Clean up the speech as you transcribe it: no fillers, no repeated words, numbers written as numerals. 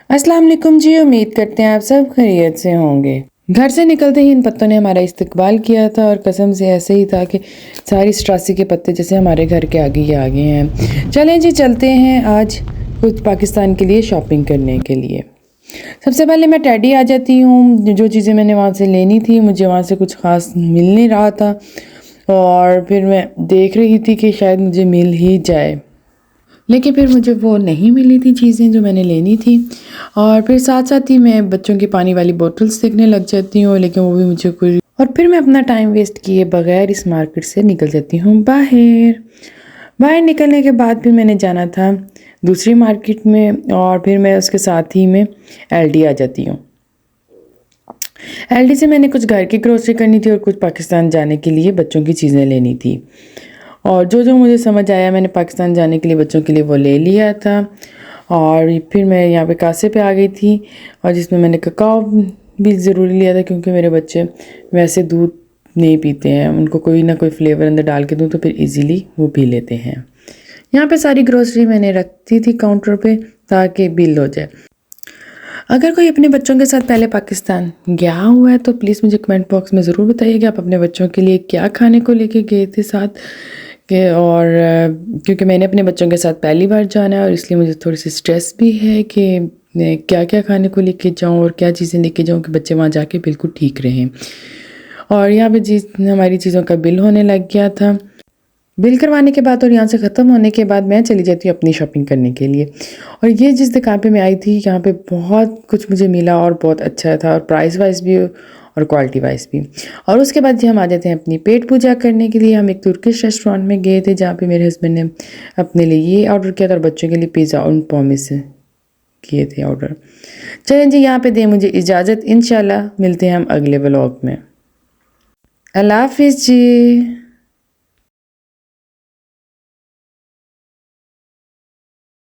अस्सलाम वालेकुम जी। उम्मीद करते हैं आप सब खैरियत से होंगे। घर से निकलते ही इन पत्तों ने हमारा इस्तकबाल किया था और कसम से ऐसे ही था कि सारी स्ट्रासी के पत्ते जैसे हमारे घर के आगे ही आगे हैं। चलें जी, चलते हैं आज कुछ पाकिस्तान के लिए शॉपिंग करने के लिए। सबसे पहले मैं टेडी आ जाती हूँ। जो चीज़ें मैंने वहाँ से लेनी थी, मुझे वहाँ से कुछ ख़ास मिल नहीं रहा था और फिर मैं देख रही थी कि शायद मुझे मिल ही जाए, लेकिन फिर मुझे वो नहीं मिली थी चीज़ें जो मैंने लेनी थी। और फिर साथ साथ ही मैं बच्चों की पानी वाली बोतल्स देखने लग जाती हूँ, लेकिन वो भी मुझे कोई, और फिर मैं अपना टाइम वेस्ट किए बगैर इस मार्केट से निकल जाती हूँ बाहर। बाहर निकलने के बाद फिर मैंने जाना था दूसरी मार्केट में और फिर मैं उसके साथ ही में एलडी आ जाती हूँ। एलडी से मैंने कुछ घर की ग्रोसरी करनी थी और कुछ पाकिस्तान जाने के लिए बच्चों की चीज़ें लेनी थी। और जो जो मुझे समझ आया मैंने पाकिस्तान जाने के लिए बच्चों के लिए वो ले लिया था। और फिर मैं यहाँ पे कासे पे आ गई थी और जिसमें मैंने ककाओ भी ज़रूरी लिया था, क्योंकि मेरे बच्चे वैसे दूध नहीं पीते हैं, उनको कोई ना कोई फ्लेवर अंदर डाल के दूँ तो फिर इजीली वो पी लेते हैं। यहाँ पे सारी ग्रोसरी मैंने रखती थी काउंटर पे ताकि बिल हो जाए। अगर कोई अपने बच्चों के साथ पहले पाकिस्तान गया हुआ है तो प्लीज़ मुझे कमेंट बॉक्स में ज़रूर बताइए कि आप अपने बच्चों के लिए क्या खाने को लेके गए थे साथ के। और क्योंकि मैंने अपने बच्चों के साथ पहली बार जाना है और इसलिए मुझे थोड़ी सी स्ट्रेस भी है कि मैं क्या क्या खाने को लेके जाऊँ और क्या चीज़ें लेके जाऊँ कि बच्चे वहाँ जाके बिल्कुल ठीक रहें। और यहाँ पे हमारी चीज़ों का बिल होने लग गया था। बिल करवाने के बाद और यहाँ से ख़त्म होने के बाद मैं चली जाती हूँ अपनी शॉपिंग करने के लिए। और ये जिस दुकान पे मैं आई थी यहाँ पे बहुत कुछ मुझे मिला और बहुत अच्छा था, और प्राइस वाइज भी और क्वालिटी वाइज भी। और उसके बाद जी हम आ जाते हैं अपनी पेट पूजा करने के लिए। हम एक तुर्किश रेस्टोरेंट में गए थे जहाँ पे मेरे हस्बैंड ने अपने लिए ये ऑर्डर किया था और बच्चों के लिए पिज़्ज़ा और पॉमिस किए थे ऑर्डर। चलें जी, यहाँ पे दें मुझे इजाज़त। इंशाल्लाह मिलते हैं हम अगले व्लॉग में। अल्लाह हाफिज़ जी।